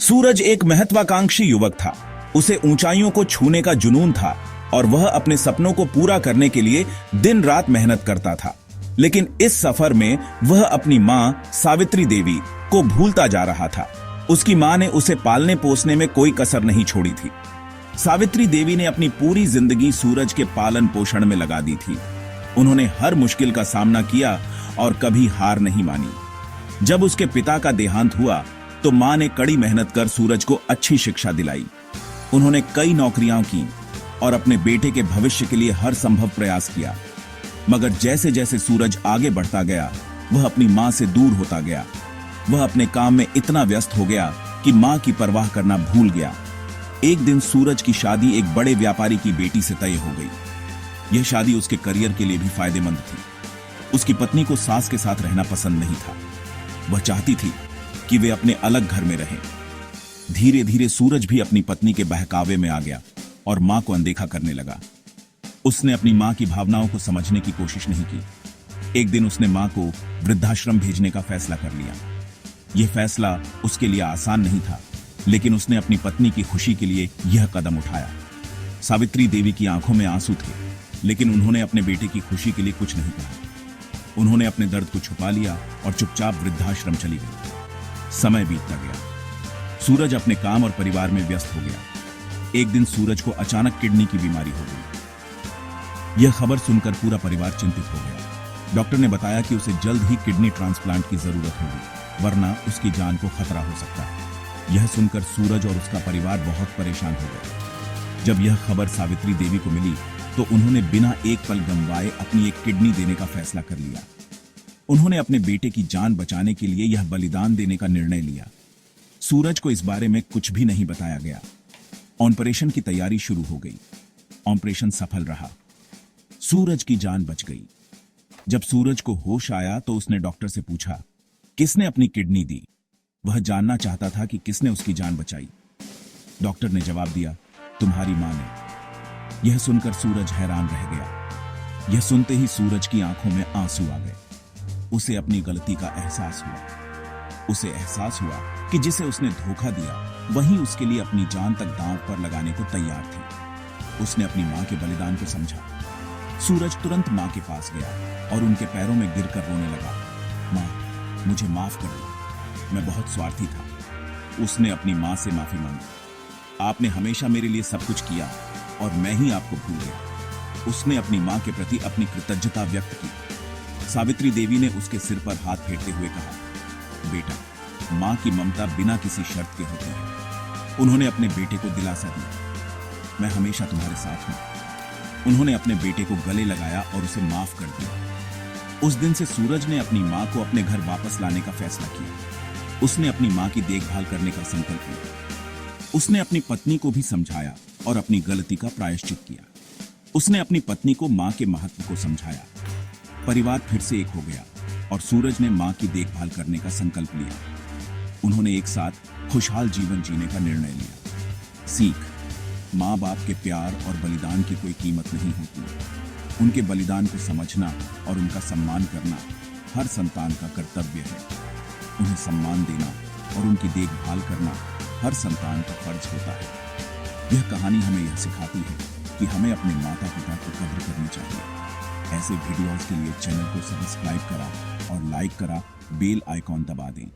सूरज एक महत्वाकांक्षी युवक था। उसे ऊंचाइयों को छूने का जुनून था और वह अपने सपनों को पूरा करने के लिए दिन रात मेहनत करता था। लेकिन इस सफर में वह अपनी मां सावित्री देवी को भूलता जा रहा था। उसकी मां ने उसे पालने पोसने में कोई कसर नहीं छोड़ी थी। सावित्री देवी ने अपनी पूरी जिंदगी सूरज के पालन पोषण में लगा दी थी। उन्होंने हर मुश्किल का सामना किया और कभी हार नहीं मानी। जब उसके पिता का देहांत हुआ तो मां ने कड़ी मेहनत कर सूरज को अच्छी शिक्षा दिलाई। उन्होंने कई नौकरियां की और अपने बेटे के भविष्य के लिए हर संभव प्रयास किया। मगर जैसे जैसे सूरज आगे बढ़ता गया वह अपनी मां से दूर होता गया। वह अपने काम में इतना व्यस्त हो गया कि मां की परवाह करना भूल गया। एक दिन सूरज की शादी एक बड़े व्यापारी की बेटी से तय हो गई। यह शादी उसके करियर के लिए भी फायदेमंद थी। उसकी पत्नी को सास के साथ रहना पसंद नहीं था। वह चाहती थी कि वे अपने अलग घर में रहें। धीरे धीरे सूरज भी अपनी पत्नी के बहकावे में आ गया और मां को अनदेखा करने लगा। उसने अपनी मां की भावनाओं को समझने की कोशिश नहीं की। एक दिन उसने मां को वृद्धाश्रम भेजने का फैसला कर लिया। यह फैसला उसके लिए आसान नहीं था, लेकिन उसने अपनी पत्नी की खुशी के लिए यह कदम उठाया। सावित्री देवी की आंखों में आंसू थे, लेकिन उन्होंने अपने बेटे की खुशी के लिए कुछ नहीं कहा। उन्होंने अपने दर्द को छुपा लिया और चुपचाप वृद्धाश्रम चली गई। समय बीतता गया। सूरज अपने काम और परिवार में व्यस्त हो गया। एक दिन सूरज को अचानक किडनी की बीमारी हो गई। यह खबर सुनकर पूरा परिवार चिंतित हो गया। डॉक्टर ने बताया कि उसे जल्द ही किडनी ट्रांसप्लांट की जरूरत होगी, वरना उसकी जान को खतरा हो सकता है। यह सुनकर सूरज और उसका परिवार बहुत परेशान हो गए। जब यह खबर सावित्री देवी को मिली तो उन्होंने बिना एक पल गंवाए अपनी एक किडनी देने का फैसला कर लिया। उन्होंने अपने बेटे की जान बचाने के लिए यह बलिदान देने का निर्णय लिया। सूरज को इस बारे में कुछ भी नहीं बताया गया। ऑपरेशन की तैयारी शुरू हो गई। ऑपरेशन सफल रहा। सूरज की जान बच गई। जब सूरज को होश आया तो उसने डॉक्टर से पूछा, किसने अपनी किडनी दी? वह जानना चाहता था कि किसने उसकी जान बचाई। डॉक्टर ने जवाब दिया, तुम्हारी मां ने। यह सुनकर सूरज हैरान रह गया। यह सुनते ही सूरज की आंखों में आंसू आ गए। उसे अपनी गलती का एहसास हुआ। उसे एहसास हुआ कि जिसे उसने धोखा दिया वही उसके लिए अपनी जान तक दांव पर लगाने को तैयार थी। उसने अपनी मां के बलिदान को समझा। सूरज तुरंत मां के पास गया और उनके पैरों में गिरकर रोने लगा। मां, मुझे माफ कर दो, मैं बहुत स्वार्थी था। उसने अपनी मां से माफी मांगी। आपने हमेशा मेरे लिए सब कुछ किया और मैं ही आपको भूल गया। उसने अपनी मां के प्रति अपनी कृतज्ञता व्यक्त की। सावित्री देवी ने उसके सिर पर हाथ फेरते हुए कहा, बेटा, मां की ममता बिना किसी शर्त के होती है। उन्होंने अपने बेटे को दिलासा दिया, मैं हमेशा तुम्हारे साथ हूं। उन्होंने अपने बेटे को गले लगाया और उसे माफ कर दिया। उस दिन से सूरज ने अपनी मां को अपने घर वापस लाने का फैसला किया। उसने अपनी मां की देखभाल करने का संकल्प लिया। उसने अपनी पत्नी को भी समझाया और अपनी गलती का प्रायश्चित किया। उसने अपनी पत्नी को मां के महत्व को समझाया। परिवार फिर से एक हो गया और सूरज ने मां की देखभाल करने का संकल्प लिया। उन्होंने एक साथ खुशहाल जीवन जीने का निर्णय लिया। सीख, मां बाप के प्यार और बलिदान की कोई कीमत नहीं होती। उनके बलिदान को समझना और उनका सम्मान करना हर संतान का कर्तव्य है। उन्हें सम्मान देना और उनकी देखभाल करना हर संतान का फर्ज होता है। यह कहानी हमें यह सिखाती है कि हमें अपने माता पिता को कद्र करनी चाहिए। ऐसे वीडियोस के लिए चैनल को सब्सक्राइब करा और लाइक करा, बेल आइकॉन दबा दें।